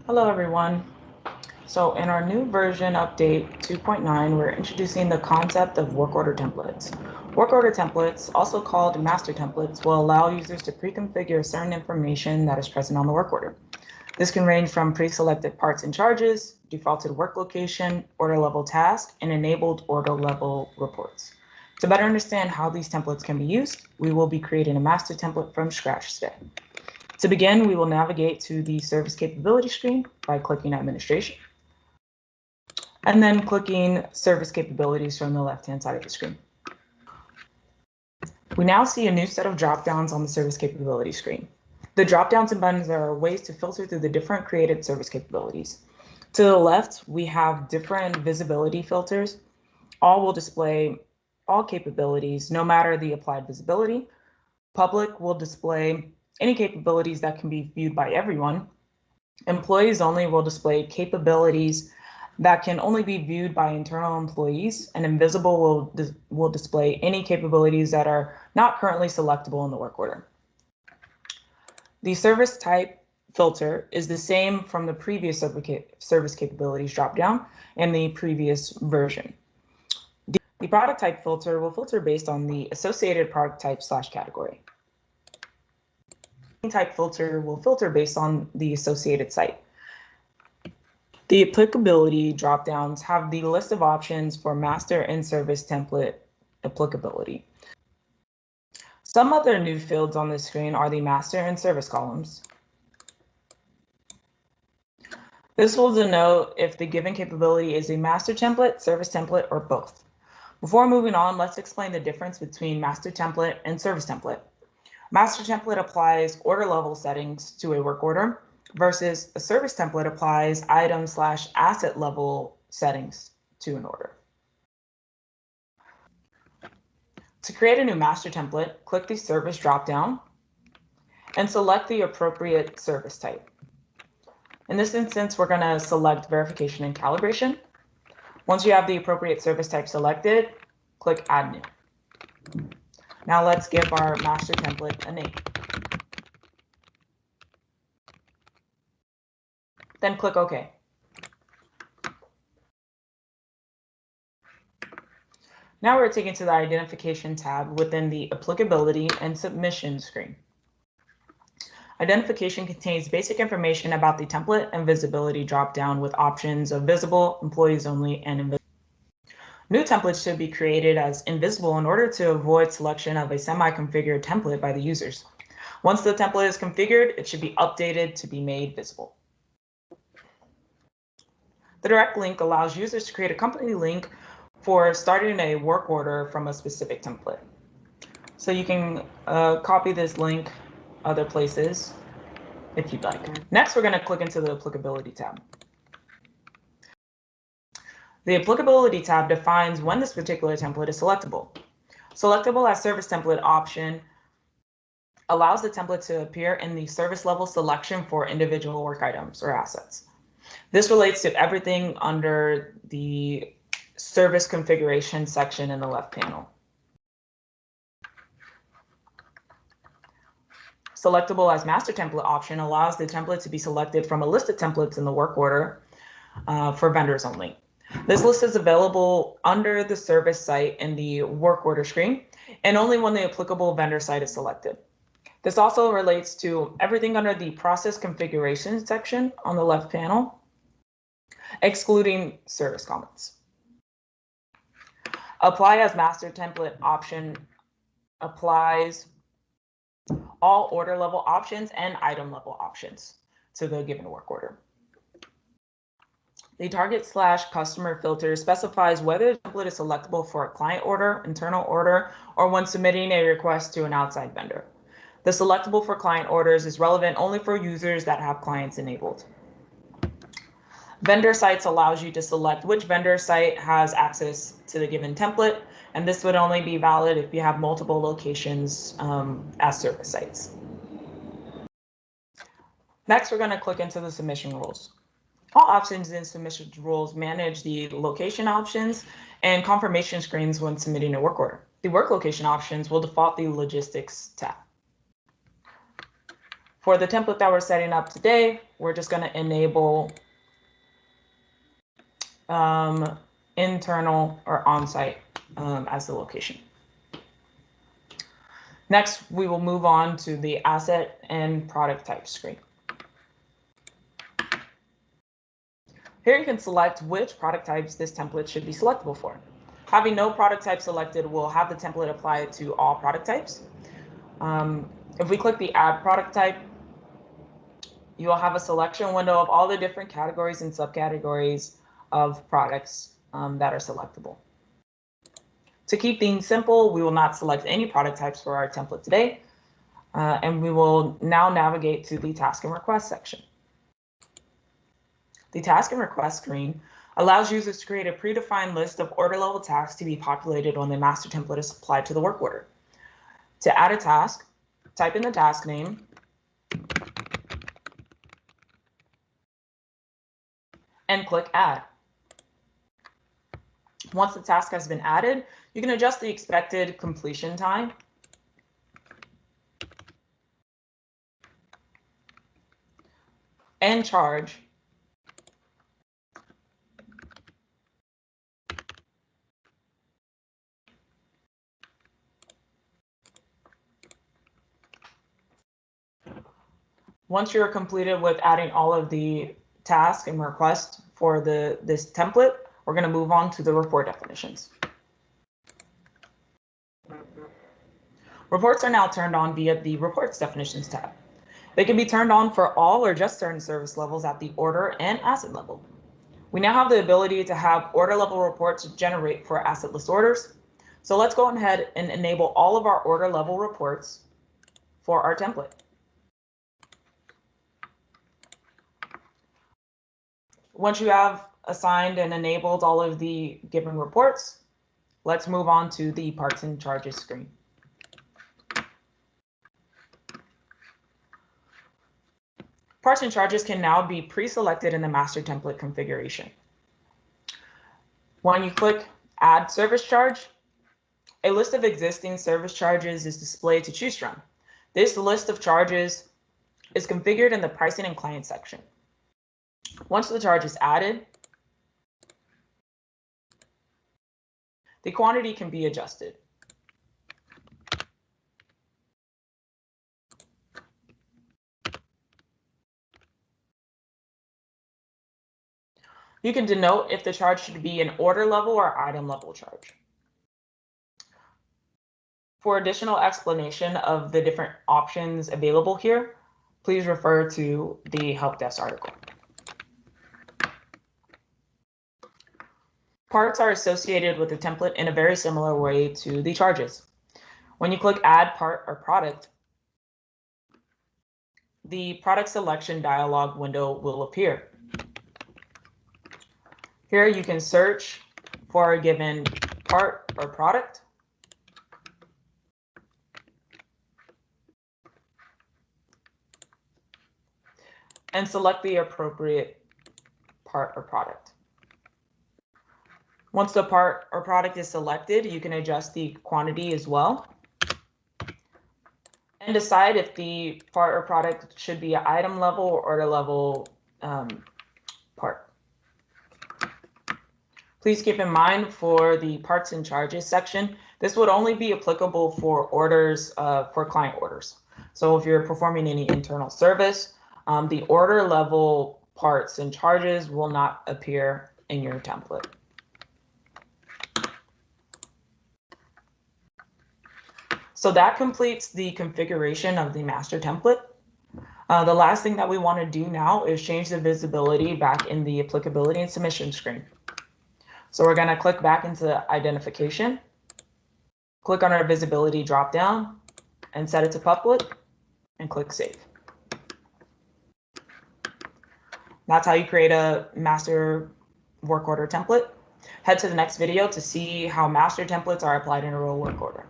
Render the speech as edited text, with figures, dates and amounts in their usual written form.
Hello everyone. So in our new version update 2.9, we're introducing the concept of work order templates. Work order templates, also called master templates, will allow users to pre-configure certain information that is present on the work order. This can range from pre-selected parts and charges, defaulted work location, order level task, and enabled order level reports. To better understand how these templates can be used, we will be creating a master template from scratch today. To begin, we will navigate to the service capability screen by clicking Administration, and then clicking Service Capabilities from the left-hand side of the screen. We now see a new set of dropdowns on the service capability screen. The dropdowns and buttons are ways to filter through the different created service capabilities. To the left, we have different visibility filters. All will display all capabilities, no matter the applied visibility. Public will display any capabilities that can be viewed by everyone. Employees only will display capabilities that can only be viewed by internal employees, and invisible will display any capabilities that are not currently selectable in the work order. The service type filter is the same from the previous service capabilities dropdown in the previous version. The product type filter will filter based on the associated product type / category. Type filter will filter based on the associated site. The applicability dropdowns have the list of options for master and service template applicability. Some other new fields on the screen are the master and service columns. This will denote if the given capability is a master template, service template, or both. Before moving on, let's explain the difference between master template and service template. Master template applies order level settings to a work order, versus a service template applies item / asset level settings to an order. To create a new master template, click the service dropdown and select the appropriate service type. In this instance, we're going to select verification and calibration. Once you have the appropriate service type selected, click Add New. Now let's give our master template a name. Then click OK. Now we're taken to the Identification tab within the Applicability and Submission screen. Identification contains basic information about the template and visibility dropdown with options of visible, employees only, and invisible. New templates should be created as invisible in order to avoid selection of a semi-configured template by the users. Once the template is configured, it should be updated to be made visible. The direct link allows users to create a company link for starting a work order from a specific template. So you can copy this link other places if you'd like. Next, we're going to click into the Applicability tab. The Applicability tab defines when this particular template is selectable. Selectable as service template option allows the template to appear in the service level selection for individual work items or assets. This relates to everything under the service configuration section in the left panel. Selectable as master template option allows the template to be selected from a list of templates in the work order for vendors only. This list is available under the service site in the work order screen and only when the applicable vendor site is selected. This also relates to everything under the process configuration section on the left panel, excluding service comments. Apply as master template option applies all order level options and item level options to the given work order. The target / customer filter specifies whether the template is selectable for a client order, internal order, or when submitting a request to an outside vendor. The selectable for client orders is relevant only for users that have clients enabled. Vendor sites allows you to select which vendor site has access to the given template, and this would only be valid if you have multiple locations as service sites. Next, we're going to click into the submission rules. All options in submission rules manage the location options and confirmation screens when submitting a work order. The work location options will default the logistics tab. For the template that we're setting up today, we're just going to enable internal or on-site as the location. Next, we will move on to the asset and product type screen. Here you can select which product types this template should be selectable for. Having no product type selected will have the template apply to all product types. If we click the Add Product Type, you will have a selection window of all the different categories and subcategories of products that are selectable. To keep things simple, we will not select any product types for our template today, and we will now navigate to the Task and Request section. The Task and Request screen allows users to create a predefined list of order level tasks to be populated when the master template is applied to the work order. To add a task, type in the task name, and click Add. Once the task has been added, you can adjust the expected completion time and charge Once you're completed with adding all of the tasks and requests for this template, we're going to move on to the report definitions. Reports are now turned on via the Reports Definitions tab. They can be turned on for all or just certain service levels at the order and asset level. We now have the ability to have order level reports generate for asset list orders. So let's go ahead and enable all of our order level reports for our template. Once you have assigned and enabled all of the given reports, let's move on to the parts and charges screen. Parts and charges can now be pre-selected in the master template configuration. When you click Add Service Charge, a list of existing service charges is displayed to choose from. This list of charges is configured in the Pricing and Client section. Once the charge is added, the quantity can be adjusted. You can denote if the charge should be an order level or item level charge. For additional explanation of the different options available here, please refer to the help desk article. Parts are associated with the template in a very similar way to the charges. When you click Add Part or Product, the product selection dialog window will appear. Here you can search for a given part or product and select the appropriate part or product. Once the part or product is selected, you can adjust the quantity as well and decide if the part or product should be an item level or order level part. Please keep in mind for the parts and charges section, this would only be applicable for orders, for client orders. So if you're performing any internal service, the order level parts and charges will not appear in your template. So that completes the configuration of the master template. The last thing that we want to do now is change the visibility back in the applicability and submission screen. So we're going to click back into identification, click on our visibility dropdown and set it to public and click save. That's how you create a master work order template. Head to the next video to see how master templates are applied in a real work order.